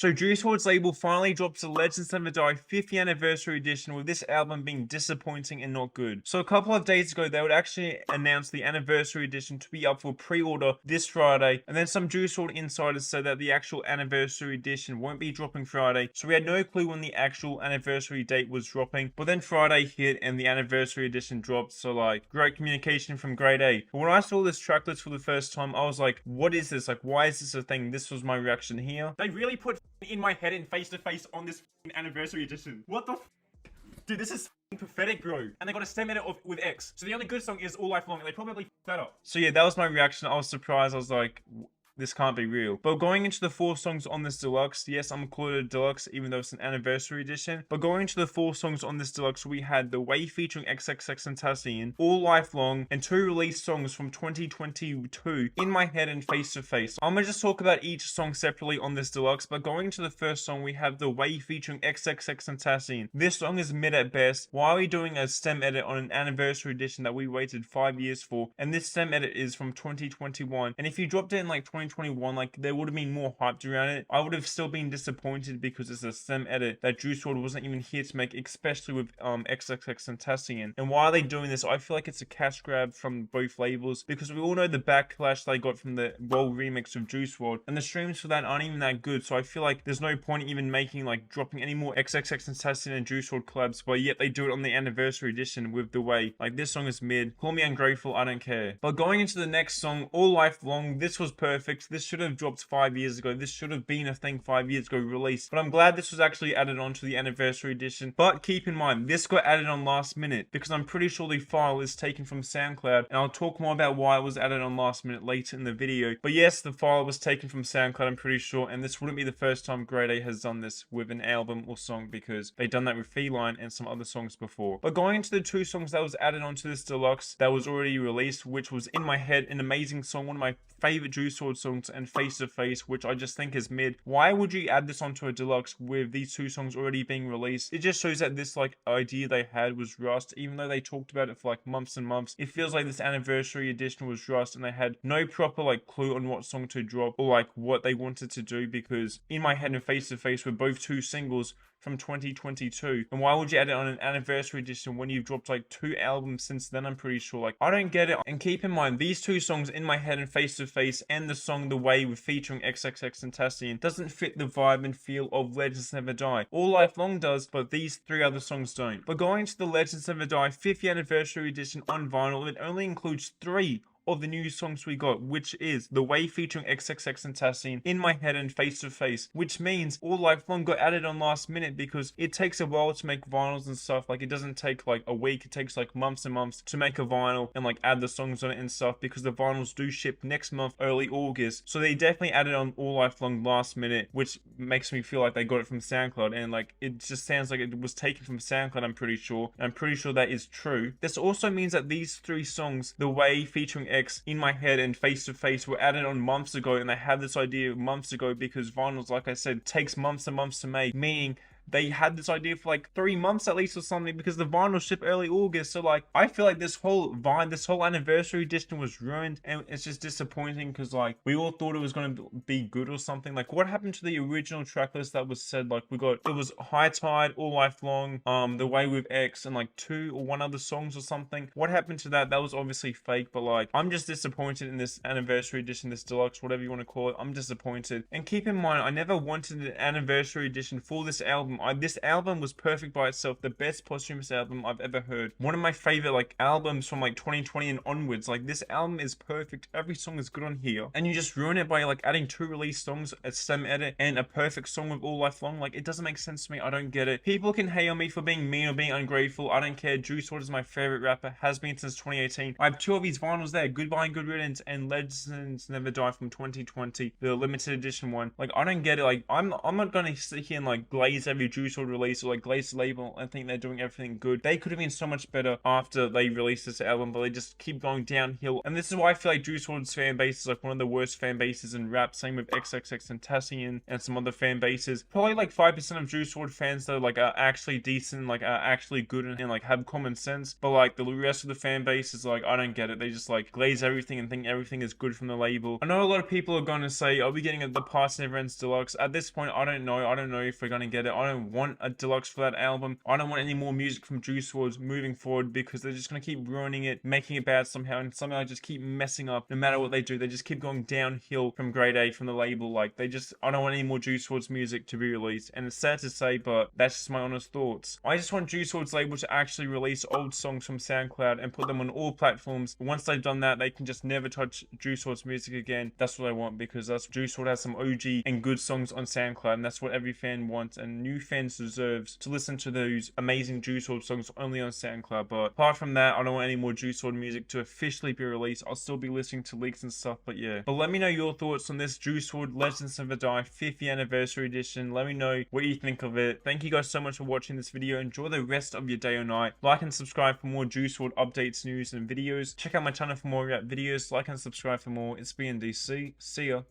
So Juice WRLD's label finally drops the Legends Never Die 50th anniversary edition, with this album being disappointing and not good. So a couple of days ago, they would actually announce the anniversary edition to be up for pre-order this Friday, and then some Juice WRLD insiders said that the actual anniversary edition won't be dropping Friday, so we had no clue when the actual anniversary date was dropping. But then Friday hit and the anniversary edition dropped, so like, great communication from Grade A. But when I saw this tracklist for the first time, I was like, what is this? Like, why is this a thing? This was my reaction here. They really put in my head and face to face on this anniversary edition. What the dude, this is pathetic, bro. And they got a stem edit with X. So the only good song is All Life Long, and they probably that up. So yeah, that was my reaction. I was surprised. I was like, this can't be real. But going into the 4 songs on this deluxe, yes, I'm calling it a deluxe even though it's an anniversary edition. But going into the 4 songs on this deluxe, we had The Way featuring XXXTentacion, All Life Long, and 2 released songs from 2022, In My Head and Face to Face. I'm gonna just talk about each song separately on this deluxe, but going into the first song, we have The Way featuring XXXTentacion. This song is mid at best. Why are we doing a stem edit on an anniversary edition that we waited 5 years for? And this stem edit is from 2021. And if you dropped it in like 2021, like there would have been more hyped around it. I would have still been disappointed because it's a stem edit that Juice WRLD wasn't even here to make, especially with XXXTentacion. And why are they doing this? I feel like it's a cash grab from both labels, because we all know the backlash they got from the WRLD remix of Juice WRLD, and the streams for that aren't even that good. So I feel like there's no point even making, like, dropping any more XXXTentacion and Juice WRLD collabs, but yet they do it on the anniversary edition with The Way. Like, this song is mid. Call me ungrateful, I don't care. But going into the next song, All Life Long, this was perfect. This should have dropped 5 years ago. This should have been a thing 5 years ago released. But I'm glad this was actually added on to the anniversary edition. But keep in mind, this got added on last minute, because I'm pretty sure the file is taken from SoundCloud, and I'll talk more about why it was added on last minute later in the video. But yes, the file was taken from SoundCloud, I'm pretty sure, and this wouldn't be the first time Grade A has done this with an album or song, because they've done that with Feline and some other songs before. But going into the 2 songs that was added onto this deluxe that was already released, which was In My Head, an amazing song, one of my favorite Juice WRLD songs, and Face to Face, which I just think is mid. Why would you add this onto a deluxe with these 2 songs already being released? It just shows that this like idea they had was rushed, even though they talked about it for like months and months. It feels like this anniversary edition was rushed and they had no proper like clue on what song to drop or like what they wanted to do, because In My Head and Face to Face were both 2 singles from 2022, and why would you add it on an anniversary edition when you've dropped like 2 albums since then? I'm pretty sure. Like, I don't get it. And keep in mind, these 2 songs, In My Head and Face to Face, and the song The Way with featuring XXXTentacion, doesn't fit the vibe and feel of Legends Never Die. All Life Long does, but these 3 other songs don't. But going to the Legends Never Die 50th anniversary edition on vinyl, it only includes 3 of the new songs we got, which is The Way featuring XXXTentacion, In My Head and Face to Face, which means All Life Long got added on last minute, because it takes a while to make vinyls and stuff. Like, it doesn't take like a week, it takes like months and months to make a vinyl and like add the songs on it and stuff, because the vinyls do ship next month, early August. So they definitely added on All Life Long last minute, which makes me feel like they got it from SoundCloud, and like it just sounds like it was taken from SoundCloud. I'm pretty sure that is true. This also means that these 3 songs, The Way featuring X, In My Head and Face to Face, were added on months ago, and they had this idea months ago, because vinyls, like I said, takes months and months to make, meaning they had this idea for like 3 months at least or something, because the vinyl ship early August. So like, I feel like this whole anniversary edition was ruined, and it's just disappointing, because like we all thought it was going to be good or something. Like, what happened to the original track list that was said? Like, it was High Tide, All Life Long, The Way with X, and like 2 or 1 other songs or something. What happened to that? That was obviously fake. But like, I'm just disappointed in this anniversary edition, this deluxe, whatever you want to call it. I'm disappointed. And keep in mind, I never wanted an anniversary edition for this album. This album was perfect by itself, the best posthumous album I've ever heard. One of my favorite like albums from like 2020 and onwards. Like, this album is perfect. Every song is good on here, and you just ruin it by like adding 2 released songs, a stem edit, and a perfect song with All Life Long. Like, it doesn't make sense to me. I don't get it. People can hate on me for being mean or being ungrateful. I don't care. Juice WRLD is my favorite rapper, has been since 2018. I have 2 of his vinyls there, Goodbye and Good Riddance and Legends Never Die from 2020, the limited edition one. Like, I don't get it. Like, I'm not gonna sit here and like glaze every every Juice WRLD release, or like Glaze label, I think they're doing everything good. They could have been so much better after they released this album, but they just keep going downhill. And this is why I feel like Juice WRLD's fan base is like one of the worst fan bases in rap. Same with XXX Tentacion and some other fan bases. Probably like 5% of Juice WRLD fans though like are actually decent, like are actually good and like have common sense. But like the rest of the fan base is like, I don't get it. They just like glaze everything and think everything is good from the label. I know a lot of people are gonna say, are we getting the Past Never Ends Deluxe? At this point, I don't know. I don't know if we're gonna get it. I don't want a deluxe for that album. I don't want any more music from Juice WRLD moving forward, because they're just gonna keep ruining it, making it bad somehow, and somehow just keep messing up. No matter what they do, they just keep going downhill from grade A from the label. Like I don't want any more Juice WRLD's music to be released, and it's sad to say, but that's just my honest thoughts. I just want Juice WRLD's label to actually release old songs from SoundCloud and put them on all platforms. Once they've done that, they can just never touch Juice WRLD's music again. That's what I want, because Juice WRLD has some OG and good songs on SoundCloud, and that's what every fan wants, and new fans deserves to listen to those amazing Juice WRLD songs only on SoundCloud. But apart from that, I don't want any more Juice WRLD music to officially be released. I'll still be listening to leaks and stuff, but yeah. But let me know your thoughts on this Juice WRLD Legends Never Die 50th anniversary edition. Let me know what you think of it. Thank you guys so much for watching this video. Enjoy the rest of your day or night. Like and subscribe for more Juice WRLD updates, news, and videos. Check out my channel for more rap videos. Like and subscribe for more. It's BNDC. See ya.